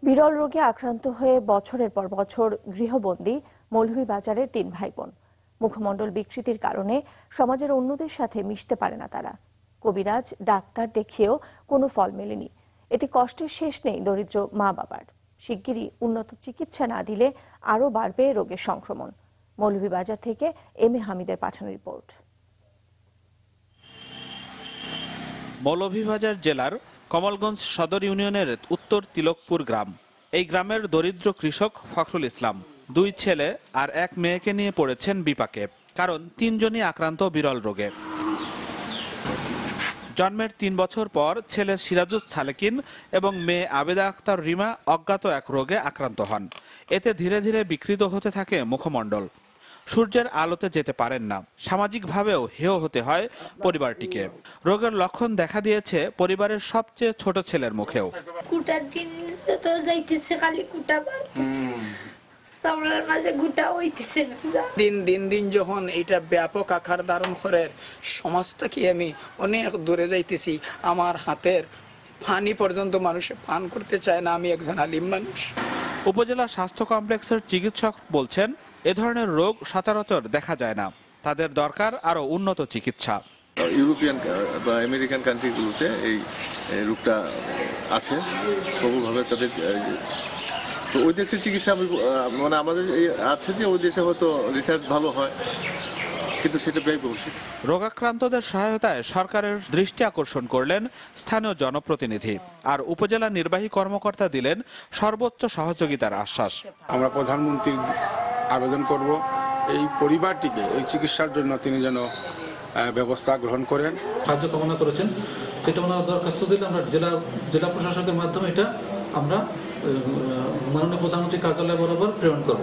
বিরল রোগে আক্রান্ত হয়ে বছরের পর বছর গৃহবন্দী মৌলভীবাজারের ৩ ভাই বোন। মুখমণ্ডল বিকৃতির কারণে সমাজের অন্যদের সাথে মিশতে পারে না তারা। কবিরাজ, ডাক্তার দেখিয়েও কোনো ফল মেলেনি। এতে কষ্টের শেষ নেই দরিদ্র মা বাবার। শিগগিরই উন্নত চিকিৎসা না দিলে আরও বাড়বে রোগের সংক্রমণ। মৌলভীবাজার থেকে এম এ হামিদের পাঠানো রিপোর্ট। মৌলভীবাজার জেলার কমলগঞ্জ সদর ইউনিয়নের উত্তর তিলকপুর গ্রাম। এই গ্রামের দরিদ্র কৃষক ফখরুল ইসলাম 2 ছেলে আর 1 মেয়েকে নিয়ে পড়েছেন বিপাকে, কারণ 3 জনই আক্রান্ত বিরল রোগে। জন্মের 3 বছর পর ছেলে সিরাজুস সালেকিন এবং মেয়ে আবেদা আক্তার রিমা অজ্ঞাত এক রোগে আক্রান্ত হন। এতে ধীরে ধীরে বিকৃত হতে থাকে মুখমণ্ডল। সূর্যের আলোতে যেতে পারেন না, সামাজিকভাবেও হেয় হতে হয় পরিবারটিকে। রোগের লক্ষণ দেখা দিয়েছে পরিবারের সবচেয়ে ছোট ছেলের মুখেও। দিন যখন এটা ব্যাপক আকার ধারণ করে, সমাজ থেকে আমি অনেক দূরে যাইতেছি। আমার হাতের পানি পর্যন্ত মানুষে পান করতে চায় না। আমি একজন আলিম মানুষ। উপজেলা স্বাস্থ্য কমপ্লেক্সের চিকিৎসক বলছেন, এ ধরনের রোগ সচরাচর দেখা যায় না। তাদের দরকার আরো উন্নত চিকিৎসা। ইউরোপিয়ান বা আমেরিকান কান্ট্রিগুলোতে এই রোগটা আছে প্রবলভাবে। তাদের তো ওই দেশের চিকিৎসা মানে আমাদের আছে যে ওই দেশে হয়তো রিসার্চ ভালো হয়, কিন্তু সেটা ব্যয়বহুল। রোগাক্রান্তদের সহায়তায় সরকারের দৃষ্টি আকর্ষণ করলেন স্থানীয় জনপ্রতিনিধি, আর উপজেলা নির্বাহী কর্মকর্তা দিলেন সর্বোচ্চ সহযোগিতার আশ্বাস। আমরা প্রধানমন্ত্রীর আবেদন করব এই পরিবারটিকে এই চিকিৎসার জন্য তিনি যেন ব্যবস্থা গ্রহণ করেন। সাহায্য কামনা করেছেন, এটা ওনারা দরখাস্ত দিলে আমরা জেলা প্রশাসকের মাধ্যমে এটা আমরা মাননীয় প্রধানমন্ত্রী কার্যালয় বরাবর প্রেরণ করব।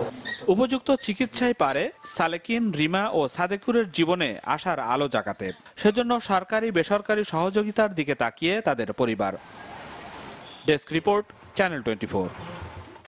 উপযুক্ত চিকিৎসায় পারে সালেকিন, রিমা ও সাদেকুরের জীবনে আশার আলো জাগাতে। সেজন্য সরকারি বেসরকারি সহযোগিতার দিকে তাকিয়ে তাদের পরিবার। Desk report, channel 24।